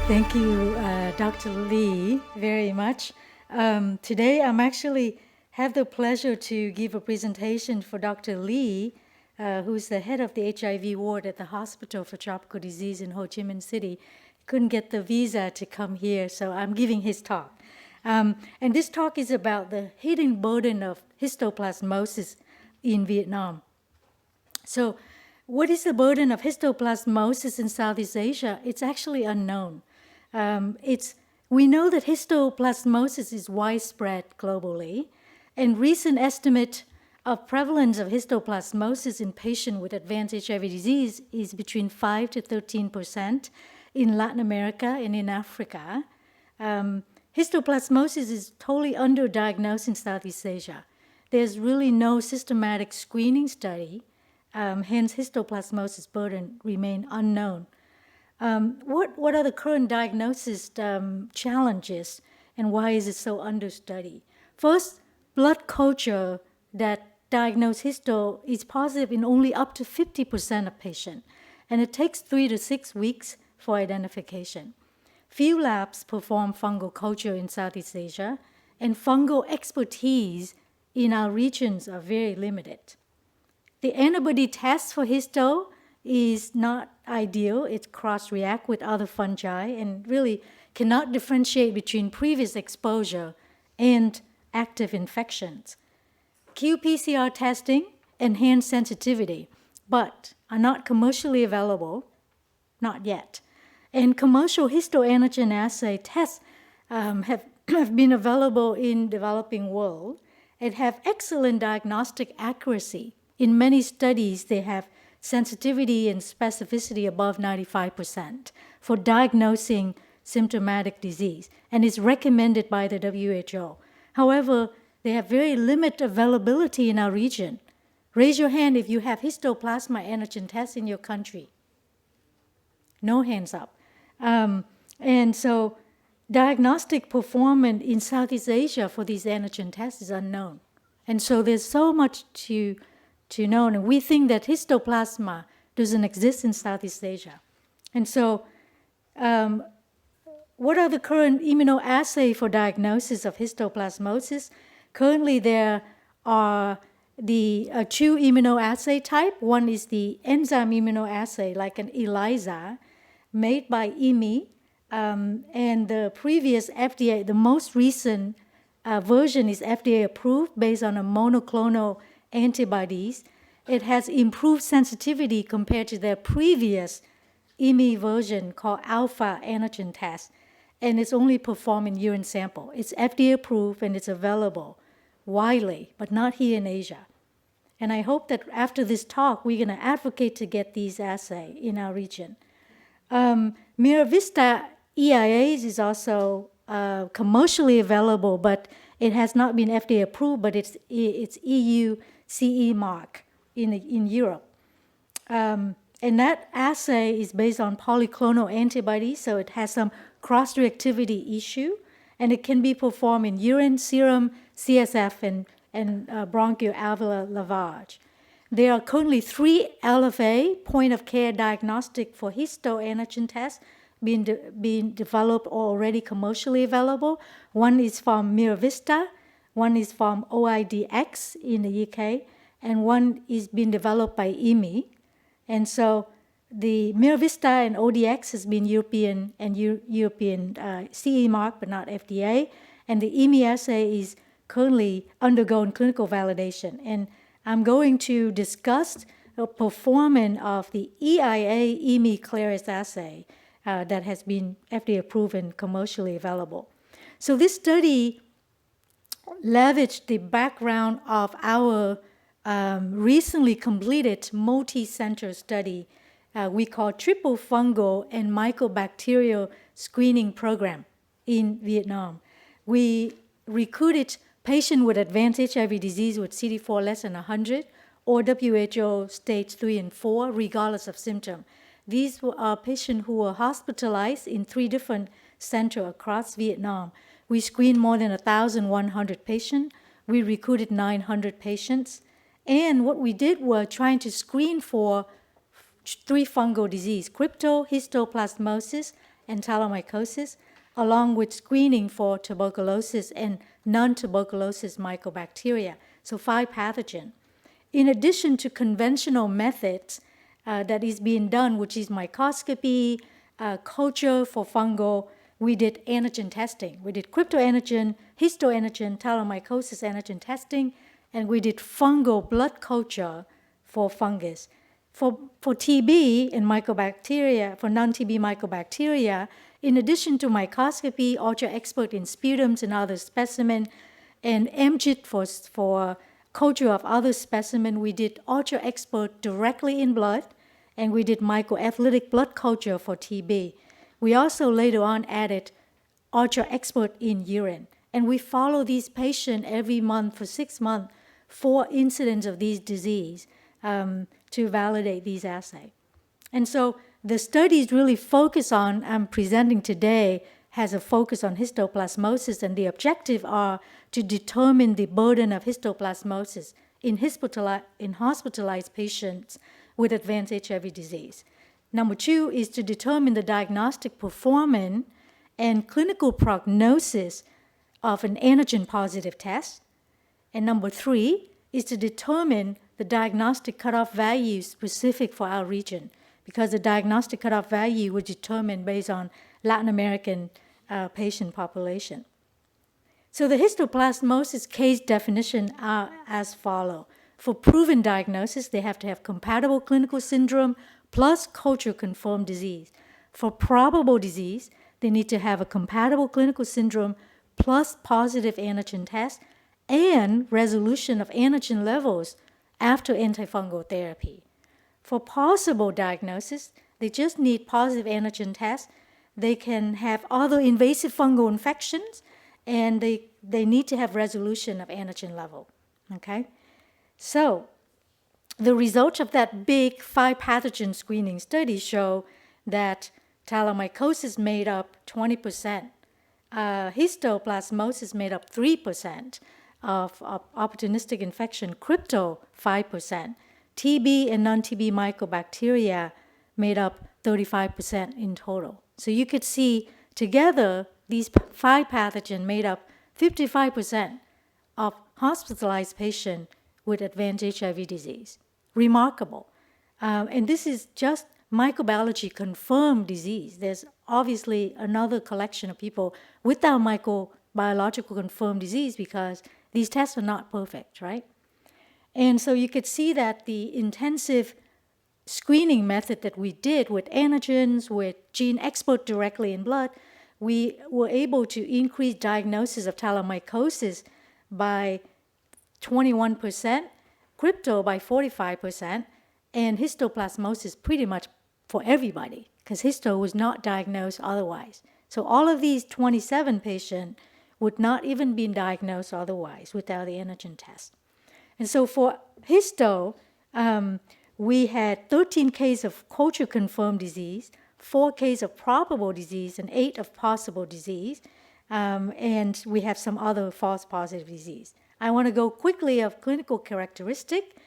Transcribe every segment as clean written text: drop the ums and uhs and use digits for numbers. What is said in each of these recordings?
Thank you, Dr. Lee, very much. Today, I'm actually have the pleasure to give a presentation for Dr. Lee, who's the head of the HIV ward at the Hospital for Tropical Disease in Ho Chi Minh City. Couldn't get the visa to come here, so I'm giving his talk. And this talk is about the hidden burden of histoplasmosis in Vietnam. So, what is the burden of histoplasmosis in Southeast Asia? It's actually unknown. We know that histoplasmosis is widespread globally, and recent estimate of prevalence of histoplasmosis in patients with advanced HIV disease is between 5 to 13% in Latin America and in Africa. Histoplasmosis is totally underdiagnosed in Southeast Asia. There's really no systematic screening study, hence histoplasmosis burden remain unknown. What are the current diagnosis challenges, and why is it so understudied? First, blood culture that diagnose histo is positive in only up to 50% of patients, and it takes 3 to 6 weeks for identification. Few labs perform fungal culture in Southeast Asia, and fungal expertise in our regions are very limited. The antibody test for histo is not ideal. It cross-reacts with other fungi and really cannot differentiate between previous exposure and active infections. qPCR testing enhance sensitivity, but are not commercially available, not yet. And commercial histoantigen assay tests have been available in developing world and have excellent diagnostic accuracy. In many studies, they have sensitivity and specificity above 95% for diagnosing symptomatic disease, and is recommended by the WHO. However, they have very limited availability in our region. Raise your hand if you have histoplasma antigen tests in your country. No hands up. And so diagnostic performance in Southeast Asia for these antigen tests is unknown. And so there's so much to know, and we think that histoplasma doesn't exist in Southeast Asia. And so what are the current immunoassay for diagnosis of histoplasmosis? Currently, there are the two immunoassay type. One is the enzyme immunoassay, like an ELISA, made by IMMY, and the previous FDA, the most recent version is FDA approved based on a monoclonal antibodies. It has improved sensitivity compared to their previous IMMY version called alpha antigen test, and it's only performed in urine sample. It's FDA approved and it's available widely, but not here in Asia. And I hope that after this talk, we're going to advocate to get these assays in our region. Mira Vista EIAs is also commercially available, but it has not been FDA approved, but it's EU CE mark in Europe. And that assay is based on polyclonal antibodies, so it has some cross-reactivity issue, and it can be performed in urine, serum, CSF, and bronchoalveolar lavage. There are currently 3 LFA, point-of-care diagnostic for histoantigen tests, being developed or already commercially available. One is from Mira Vista, one is from OIDX in the UK, and one is being developed by IMMY. And so the Mira Vista and ODX has been European and European CE mark, but not FDA. And the IMMY assay is currently undergoing clinical validation. And I'm going to discuss the performance of the EIA IMMY clearance assay that has been FDA approved and commercially available. So this study leveraged the background of our recently completed multi-center study we call triple fungal and mycobacterial screening program in Vietnam. We recruited patients with advanced HIV disease with CD4 less than 100 or WHO stage 3 and 4, regardless of symptom. These are patients who were hospitalized in 3 different centers across Vietnam. We screened more than 1,100 patients. We recruited 900 patients. And what we did was trying to screen for three fungal diseases, crypto, histoplasmosis, and thalatomycosis, along with screening for tuberculosis and non-tuberculosis mycobacteria, so 5 pathogens. In addition to conventional methods that is being done, which is microscopy, culture for fungal, we did antigen testing. We did cryptoantigen, histoantigen, thalatomycosis antigen testing, and we did fungal blood culture for fungus. For TB and mycobacteria, for non-TB mycobacteria, in addition to microscopy, ultra expert in sputums and other specimen, and MGIT for culture of other specimen, we did ultra expert directly in blood, and we did microathletic blood culture for TB. We also later on added ultra expert in urine, and we follow these patients every month for 6 months for incidents of these disease to validate these assays. And so the studies really focus on, I'm presenting today, has a focus on histoplasmosis, and the objective are to determine the burden of histoplasmosis in hospitalized patients with advanced HIV disease. Number 2 is to determine the diagnostic performance and clinical prognosis of an antigen-positive test. And number 3 is to determine the diagnostic cutoff value specific for our region, because the diagnostic cutoff value was determined based on Latin American patient population. So the histoplasmosis case definition are as follows. For proven diagnosis, they have to have compatible clinical syndrome plus culture-confirmed disease. For probable disease, they need to have a compatible clinical syndrome plus positive antigen test and resolution of antigen levels after antifungal therapy. For possible diagnosis, they just need positive antigen tests. They can have other invasive fungal infections, and they need to have resolution of antigen level, okay? So the results of that big 5-pathogen screening study show that thalatomycosis made up 20%, histoplasmosis made up 3% of opportunistic infection, crypto 5%, TB and non-TB mycobacteria made up 35% in total. So you could see together these 5 pathogens made up 55% of hospitalized patients with advanced HIV disease. Remarkable. And this is just microbiology confirmed disease. There's obviously another collection of people without microbiological confirmed disease because these tests are not perfect, right? And so you could see that the intensive screening method that we did with antigens, with gene export directly in blood, we were able to increase diagnosis of thalatomycosis by 21%, crypto by 45%, and histoplasmosis pretty much for everybody, because histo was not diagnosed otherwise. So all of these 27 patients would not even be diagnosed otherwise without the antigen test. And so for histo, we had 13 cases of culture-confirmed disease, 4 cases of probable disease, and 8 of possible disease, and we have some other false positive disease. I want to go quickly of clinical characteristic.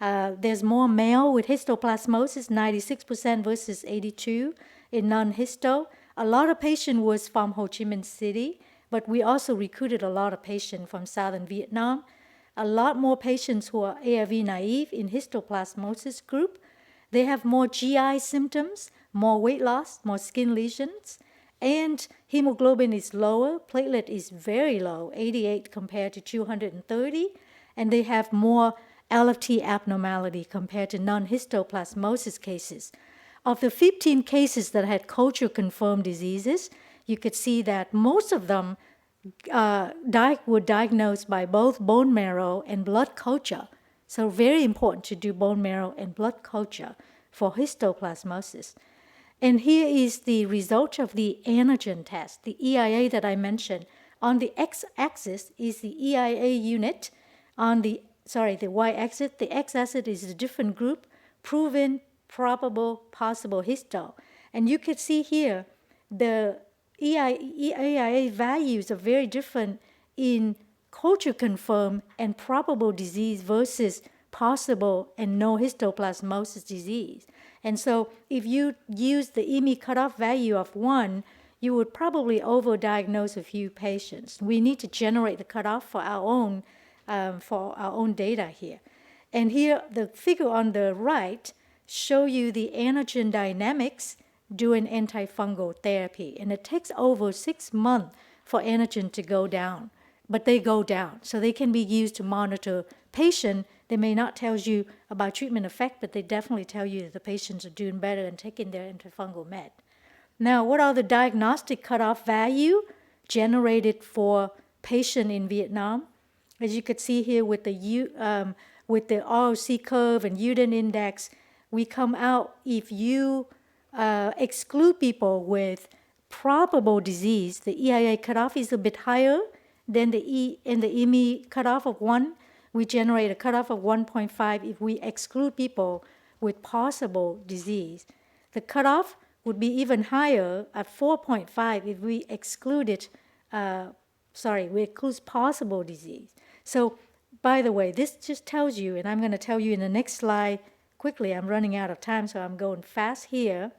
There's more male with histoplasmosis, 96% versus 82% in non-histo. A lot of patients was from Ho Chi Minh City, but we also recruited a lot of patients from southern Vietnam. A lot more patients who are ARV naive in histoplasmosis group. They have more GI symptoms, more weight loss, more skin lesions, and hemoglobin is lower. Platelet is very low, 88 compared to 230, and they have more LFT abnormality compared to non-histoplasmosis cases. Of the 15 cases that had culture-confirmed diseases, you could see that most of them were diagnosed by both bone marrow and blood culture. So very important to do bone marrow and blood culture for histoplasmosis. And here is the result of the antigen test, the EIA that I mentioned. On the x-axis is the EIA unit. On the y-axis, the x-axis is a different group, proven, probable, possible histo. And you can see here the EIA values are very different in culture-confirmed and probable disease versus possible and no histoplasmosis disease. And so if you use the IMMY cutoff value of 1, you would probably overdiagnose a few patients. We need to generate the cutoff for our own data here. And here, the figure on the right show you the antigen dynamics during antifungal therapy. And it takes over 6 months for antigen to go down, but they go down. So they can be used to monitor patient. They may not tell you about treatment effect, but they definitely tell you that the patients are doing better and taking their antifungal med. Now, what are the diagnostic cutoff value generated for patient in Vietnam? As you could see here with the ROC curve and Uden index, we come out if you exclude people with probable disease, the EIA cutoff is a bit higher than the IMMY cutoff of 1. We generate a cutoff of 1.5 if we exclude people with possible disease. The cutoff would be even higher at 4.5 if we exclude possible disease. So, by the way, this just tells you, and I'm going to tell you in the next slide quickly, I'm running out of time, so I'm going fast here.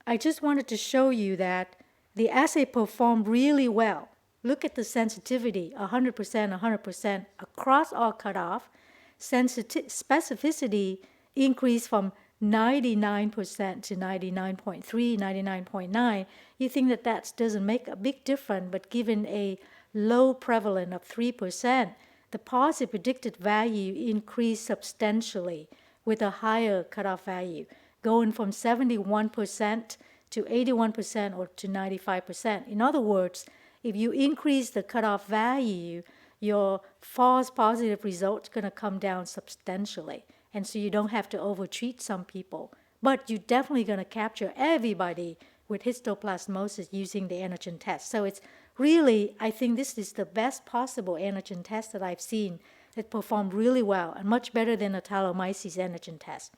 I just wanted to show you that the assay performed really well. Look at the sensitivity, 100%, 100% across all cutoff. Specificity increased from 99% to 99.3, 99.9. You think that doesn't make a big difference, but given a low prevalence of 3%, the positive predicted value increased substantially with a higher cutoff value, going from 71% to 81% or to 95%. In other words, if you increase the cutoff value, your false positive result is going to come down substantially. And so you don't have to overtreat some people. But you're definitely going to capture everybody with histoplasmosis using the antigen test. So it's really, I think this is the best possible antigen test that I've seen that performed really well and much better than a Thalomyces antigen test.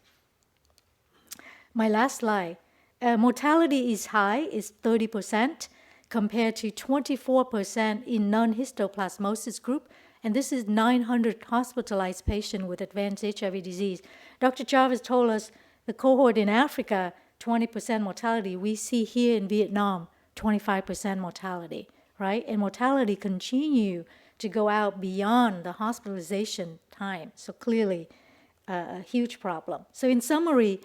My last slide. Mortality is high, is 30%, compared to 24% in non-histoplasmosis group. And this is 900 hospitalized patients with advanced HIV disease. Dr. Chavez told us the cohort in Africa, 20% mortality. We see here in Vietnam, 25% mortality, right? And mortality continue to go out beyond the hospitalization time. So clearly a huge problem. So in summary,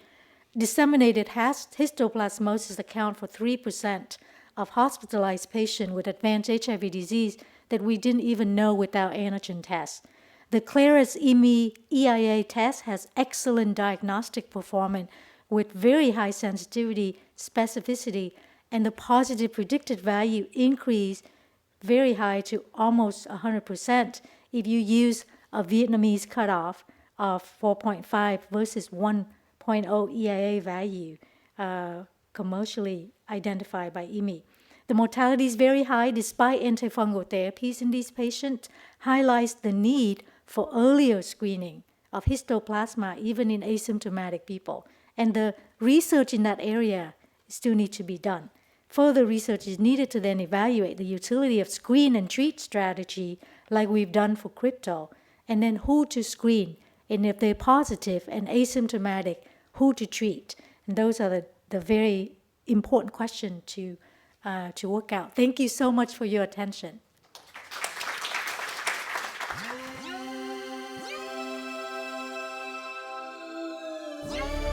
disseminated histoplasmosis account for 3% of hospitalized patients with advanced HIV disease that we didn't even know without antigen tests. The clearest IMMY EIA test has excellent diagnostic performance with very high sensitivity, specificity, and the positive predicted value increase very high to almost 100% if you use a Vietnamese cutoff of 4.5 versus 1.0 EIA value commercially identified by IMMY. The mortality is very high despite antifungal therapies in these patients, highlights the need for earlier screening of histoplasma even in asymptomatic people. And the research in that area still needs to be done. Further research is needed to then evaluate the utility of screen and treat strategy like we've done for crypto, and then who to screen, and if they're positive and asymptomatic, who to treat. And those are the very important questions to work out. Thank you so much for your attention. Yeah.